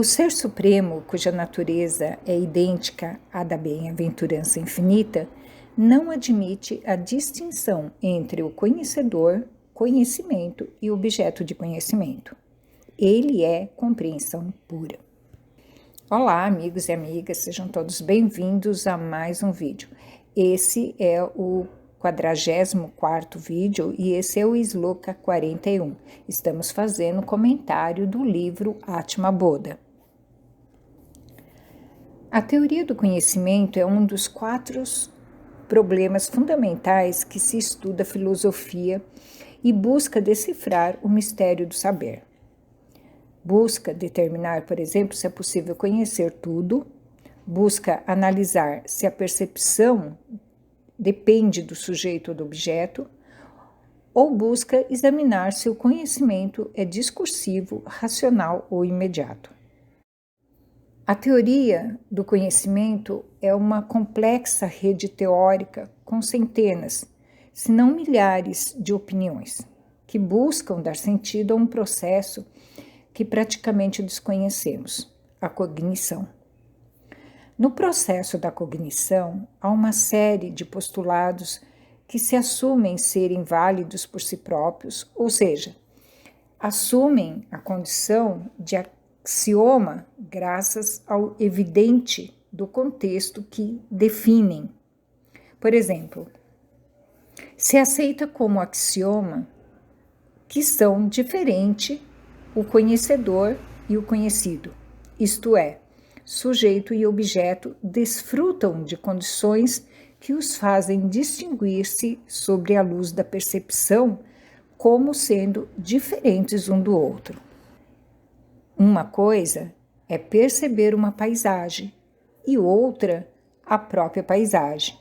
O Ser Supremo, cuja natureza é idêntica à da bem-aventurança infinita, não admite a distinção entre o conhecedor, conhecimento e objeto de conhecimento. Ele é compreensão pura. Olá, amigos e amigas, sejam todos bem-vindos a mais um vídeo. Esse é o 44º vídeo e esse é o Sloka 41. Estamos fazendo comentário do livro Atma Bodha. A teoria do conhecimento é um dos 4 problemas fundamentais que se estuda a filosofia e busca decifrar o mistério do saber. Busca determinar, por exemplo, se é possível conhecer tudo, busca analisar se a percepção depende do sujeito ou do objeto, ou busca examinar se o conhecimento é discursivo, racional ou imediato. A teoria do conhecimento é uma complexa rede teórica com centenas, se não milhares de opiniões, que buscam dar sentido a um processo que praticamente desconhecemos, a cognição. No processo da cognição, há uma série de postulados que se assumem serem válidos por si próprios, ou seja, assumem a condição de axioma graças ao evidente do contexto que definem. Por exemplo, se aceita como axioma que são diferentes o conhecedor e o conhecido, isto é, sujeito e objeto desfrutam de condições que os fazem distinguir-se sobre a luz da percepção como sendo diferentes um do outro. Uma coisa é perceber uma paisagem e outra a própria paisagem.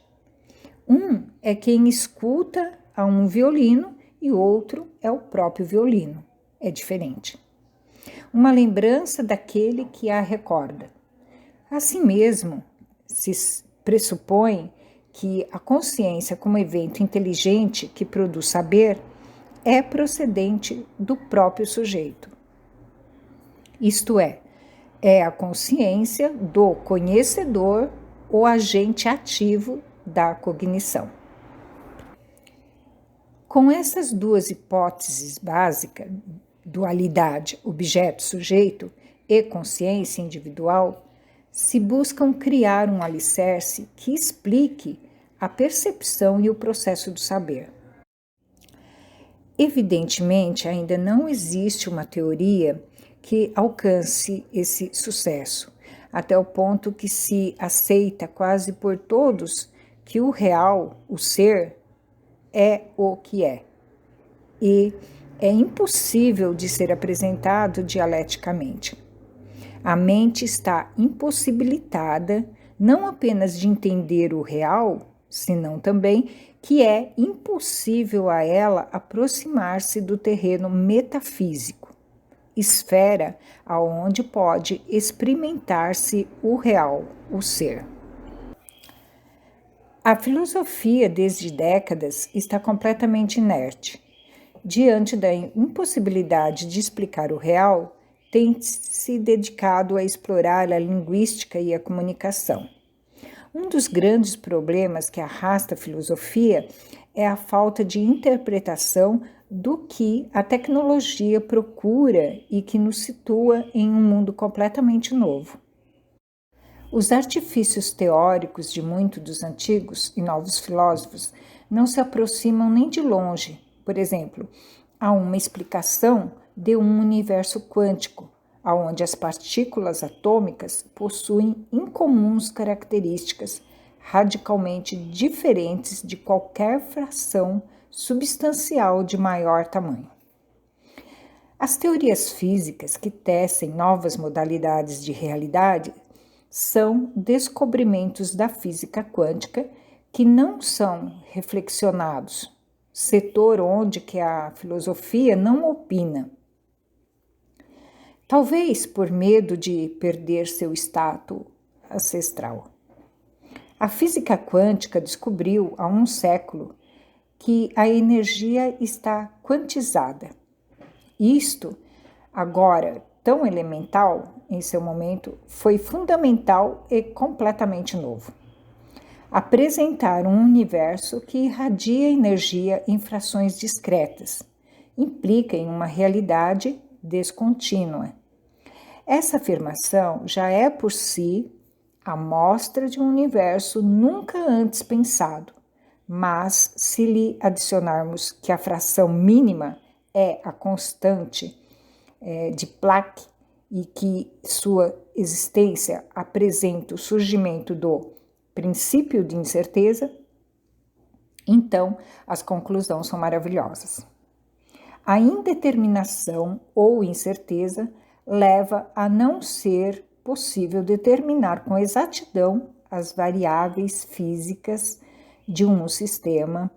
Um é quem escuta a um violino e outro é o próprio violino. É diferente. Uma lembrança daquele que a recorda. Assim mesmo, se pressupõe que a consciência como evento inteligente que produz saber é procedente do próprio sujeito. Isto é a consciência do conhecedor, o agente ativo da cognição. Com essas duas hipóteses básicas, dualidade objeto-sujeito e consciência individual, se buscam criar um alicerce que explique a percepção e o processo do saber. Evidentemente, ainda não existe uma teoria que alcance esse sucesso, até o ponto que se aceita quase por todos que o real, o ser, é o que é. E é impossível de ser apresentado dialeticamente. A mente está impossibilitada não apenas de entender o real, senão também que é impossível a ela aproximar-se do terreno metafísico, esfera aonde pode experimentar-se o real, o ser. A filosofia, desde décadas, está completamente inerte. Diante da impossibilidade de explicar o real, tem se dedicado a explorar a linguística e a comunicação. Um dos grandes problemas que arrasta a filosofia é a falta de interpretação do que a tecnologia procura e que nos situa em um mundo completamente novo. Os artifícios teóricos de muitos dos antigos e novos filósofos não se aproximam nem de longe, por exemplo, a uma explicação de um universo quântico, onde as partículas atômicas possuem incomuns características radicalmente diferentes de qualquer fração substancial de maior tamanho. As teorias físicas que tecem novas modalidades de realidade são descobrimentos da física quântica que não são reflexionados, setor onde que a filosofia não opina. Talvez por medo de perder seu status ancestral. A física quântica descobriu há um século que a energia está quantizada. Isto, agora, tão elemental em seu momento, foi fundamental e completamente novo. Apresentar um universo que irradia energia em frações discretas, implica em uma realidade descontínua. Essa afirmação já é por si a mostra de um universo nunca antes pensado, mas se lhe adicionarmos que a fração mínima é a constante de Planck e que sua existência apresenta o surgimento do princípio de incerteza, então as conclusões são maravilhosas. A indeterminação ou incerteza leva a não ser possível determinar com exatidão as variáveis físicas de um sistema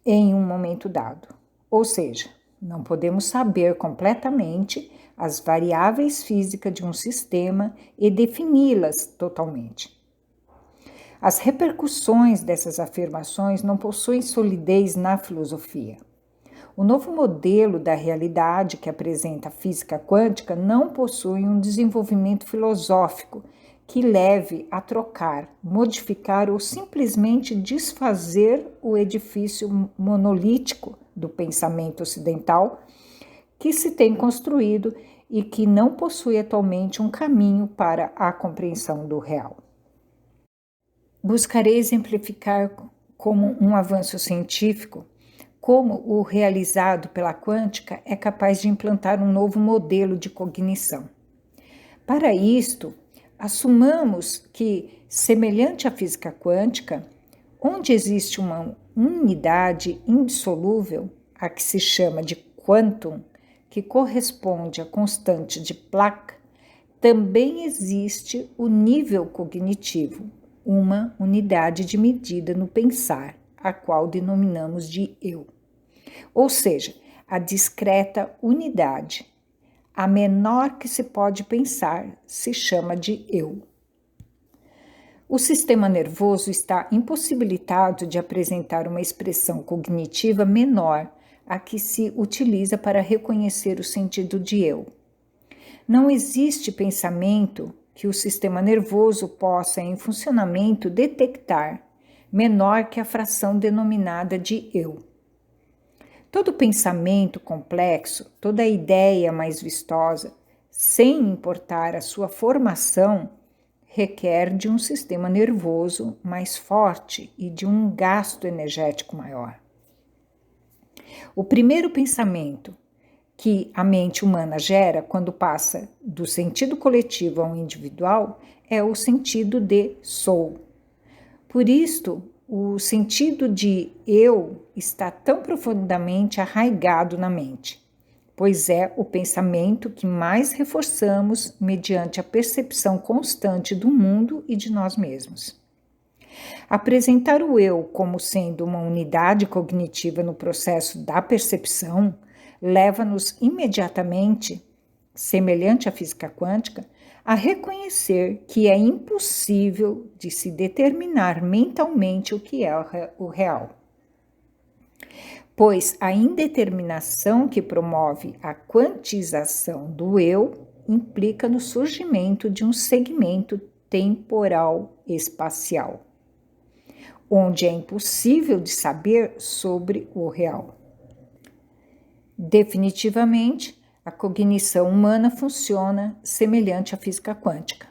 em um momento dado. Ou seja, não podemos saber completamente as variáveis físicas de um sistema e defini-las totalmente. As repercussões dessas afirmações não possuem solidez na filosofia. O novo modelo da realidade que apresenta a física quântica não possui um desenvolvimento filosófico que leve a trocar, modificar ou simplesmente desfazer o edifício monolítico do pensamento ocidental que se tem construído e que não possui atualmente um caminho para a compreensão do real. Buscarei exemplificar como um avanço científico como o realizado pela quântica é capaz de implantar um novo modelo de cognição. Para isto, assumamos que, semelhante à física quântica, onde existe uma unidade indissolúvel, a que se chama de quantum, que corresponde à constante de Planck, também existe o nível cognitivo, uma unidade de medida no pensar, a qual denominamos de eu. Ou seja, a discreta unidade, a menor que se pode pensar, se chama de eu. O sistema nervoso está impossibilitado de apresentar uma expressão cognitiva menor a que se utiliza para reconhecer o sentido de eu. Não existe pensamento que o sistema nervoso possa, em funcionamento, detectar, menor que a fração denominada de eu. Todo pensamento complexo, toda ideia mais vistosa, sem importar a sua formação, requer de um sistema nervoso mais forte e de um gasto energético maior. O primeiro pensamento que a mente humana gera quando passa do sentido coletivo ao individual é o sentido de sou. Por isto, o sentido de eu está tão profundamente arraigado na mente, pois é o pensamento que mais reforçamos mediante a percepção constante do mundo e de nós mesmos. Apresentar o eu como sendo uma unidade cognitiva no processo da percepção leva-nos imediatamente, semelhante à física quântica, a reconhecer que é impossível de se determinar mentalmente o que é o real. Pois a indeterminação que promove a quantização do eu implica no surgimento de um segmento temporal espacial, onde é impossível de saber sobre o real. Definitivamente, a cognição humana funciona semelhante à física quântica,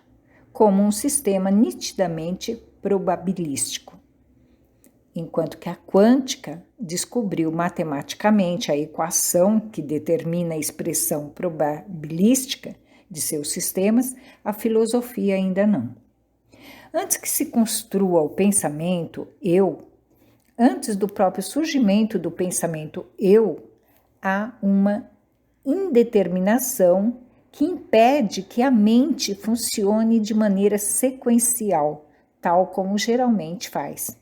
como um sistema nitidamente probabilístico. Enquanto que a quântica descobriu matematicamente a equação que determina a expressão probabilística de seus sistemas, a filosofia ainda não. Antes que se construa o pensamento eu, antes do próprio surgimento do pensamento eu, há uma indeterminação que impede que a mente funcione de maneira sequencial, tal como geralmente faz.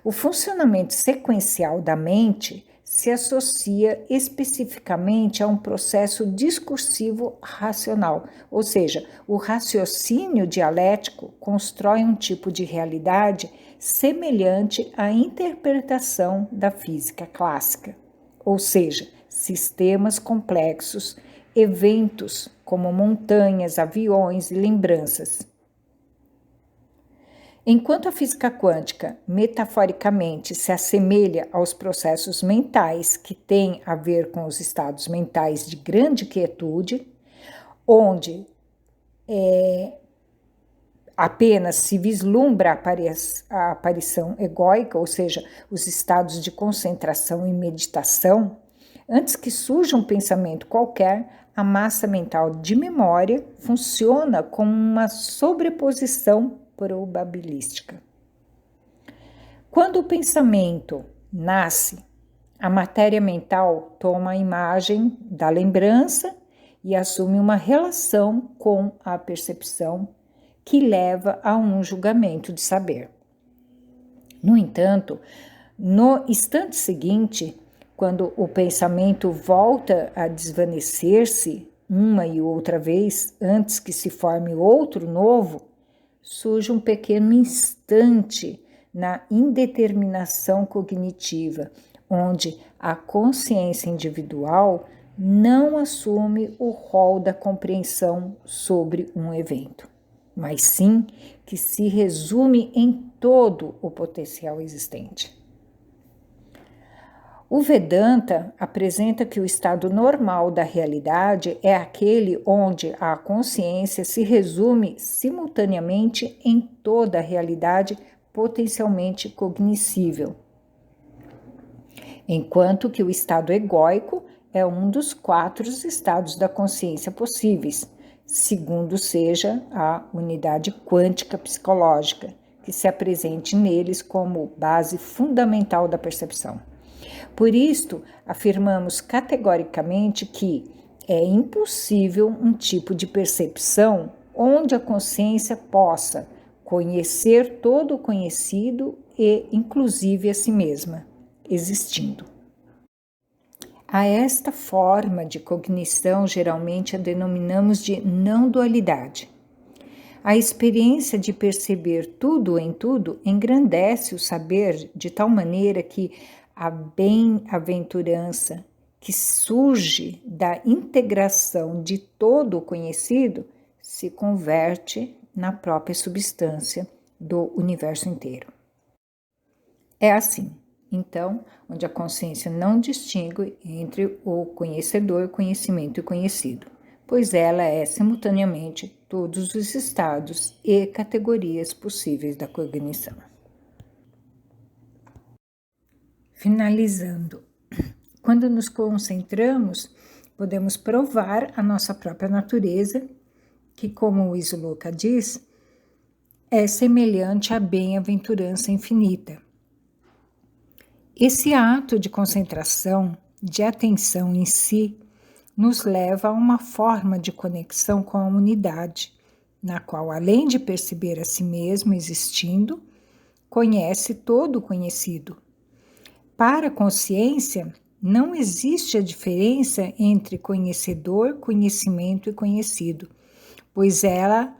O funcionamento sequencial da mente se associa especificamente a um processo discursivo racional, ou seja, o raciocínio dialético constrói um tipo de realidade semelhante à interpretação da física clássica, ou seja, sistemas complexos eventos como montanhas, aviões e lembranças. Enquanto a física quântica, metaforicamente, se assemelha aos processos mentais que têm a ver com os estados mentais de grande quietude, onde apenas se vislumbra a aparição egóica, ou seja, os estados de concentração e meditação, antes que surja um pensamento qualquer, a massa mental de memória funciona como uma sobreposição probabilística. Quando o pensamento nasce, a matéria mental toma a imagem da lembrança e assume uma relação com a percepção que leva a um julgamento de saber. No entanto, no instante seguinte, quando o pensamento volta a desvanecer-se uma e outra vez antes que se forme outro novo, surge um pequeno instante na indeterminação cognitiva, onde a consciência individual não assume o rol da compreensão sobre um evento, mas sim que se resume em todo o potencial existente. O Vedanta apresenta que o estado normal da realidade é aquele onde a consciência se resume simultaneamente em toda a realidade potencialmente cognoscível, enquanto que o estado egóico é um dos 4 estados da consciência possíveis, segundo seja a unidade quântica psicológica, que se apresente neles como base fundamental da percepção. Por isto, afirmamos categoricamente que é impossível um tipo de percepção onde a consciência possa conhecer todo o conhecido e, inclusive, a si mesma, existindo. A esta forma de cognição geralmente a denominamos de não-dualidade. A experiência de perceber tudo em tudo engrandece o saber de tal maneira que a bem-aventurança que surge da integração de todo o conhecido se converte na própria substância do universo inteiro. É assim, então, onde a consciência não distingue entre o conhecedor, conhecimento e conhecido, pois ela é simultaneamente todos os estados e categorias possíveis da cognição. Finalizando, quando nos concentramos, podemos provar a nossa própria natureza, que, como o Isoloka diz, é semelhante à bem-aventurança infinita. Esse ato de concentração, de atenção em si, nos leva a uma forma de conexão com a unidade, na qual, além de perceber a si mesmo existindo, conhece todo o conhecido. Para a consciência, não existe a diferença entre conhecedor, conhecimento e conhecido, pois ela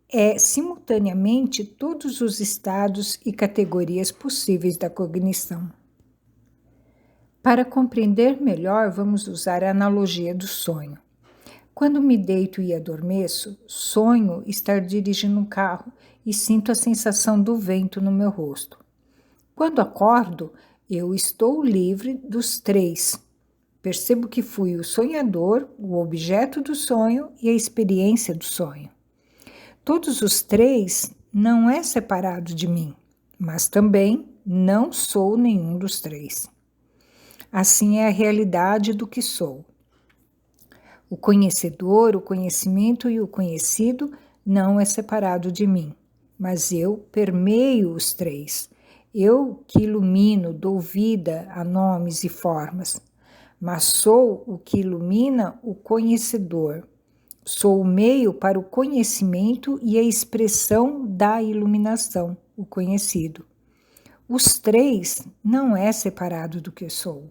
é simultaneamente todos os estados e categorias possíveis da cognição. Para compreender melhor, vamos usar a analogia do sonho. Quando me deito e adormeço, sonho estar dirigindo um carro e sinto a sensação do vento no meu rosto. Quando acordo, eu estou livre dos 3. Percebo que fui o sonhador, o objeto do sonho e a experiência do sonho. Todos os 3 não é separado de mim, mas também não sou nenhum dos 3. Assim é a realidade do que sou. O conhecedor, o conhecimento e o conhecido não é separado de mim, mas eu permeio os 3. Eu que ilumino, dou vida a nomes e formas, mas sou o que ilumina o conhecedor. Sou o meio para o conhecimento e a expressão da iluminação, o conhecido. Os 3 não é separado do que sou.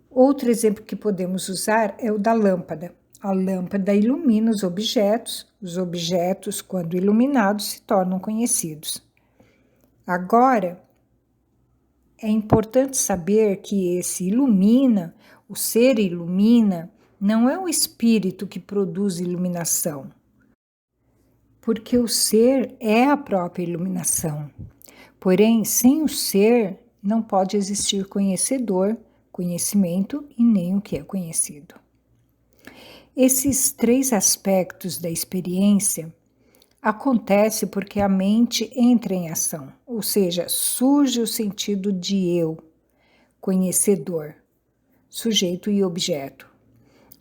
Outro exemplo que podemos usar é o da lâmpada. A lâmpada ilumina os objetos, quando iluminados, se tornam conhecidos. Agora, é importante saber que esse ilumina, o ser ilumina, não é o espírito que produz iluminação, porque o ser é a própria iluminação. Porém, sem o ser, não pode existir conhecedor, conhecimento e nem o que é conhecido. Esses três aspectos da experiência acontecem porque a mente entra em ação, ou seja, surge o sentido de eu, conhecedor, sujeito e objeto.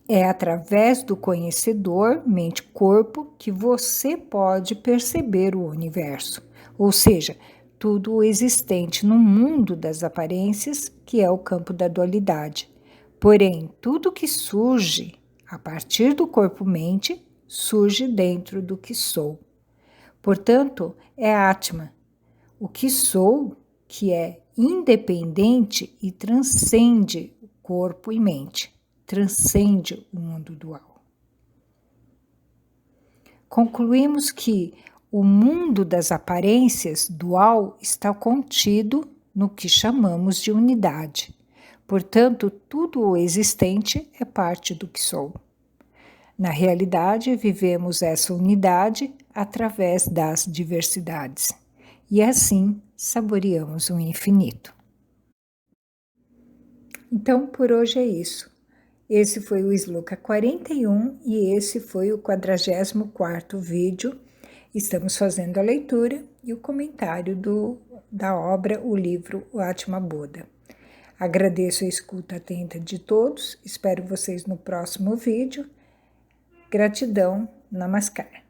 É através do conhecedor, mente-corpo, que você pode perceber o universo, ou seja, tudo o existente no mundo das aparências, que é o campo da dualidade. Porém, tudo que surge a partir do corpo-mente surge dentro do que sou. Portanto, é Atma, o que sou, que é independente e transcende o corpo e mente, transcende o mundo dual. Concluímos que o mundo das aparências dual está contido no que chamamos de unidade. Portanto, tudo o existente é parte do que sou. Na realidade, vivemos essa unidade através das diversidades. E assim saboreamos o infinito. Então, por hoje é isso. Esse foi o Sloka 41 e esse foi o 44º vídeo. Estamos fazendo a leitura e o comentário da obra, o livro O Atma Buda. Agradeço a escuta atenta de todos, espero vocês no próximo vídeo. Gratidão, Namaskar.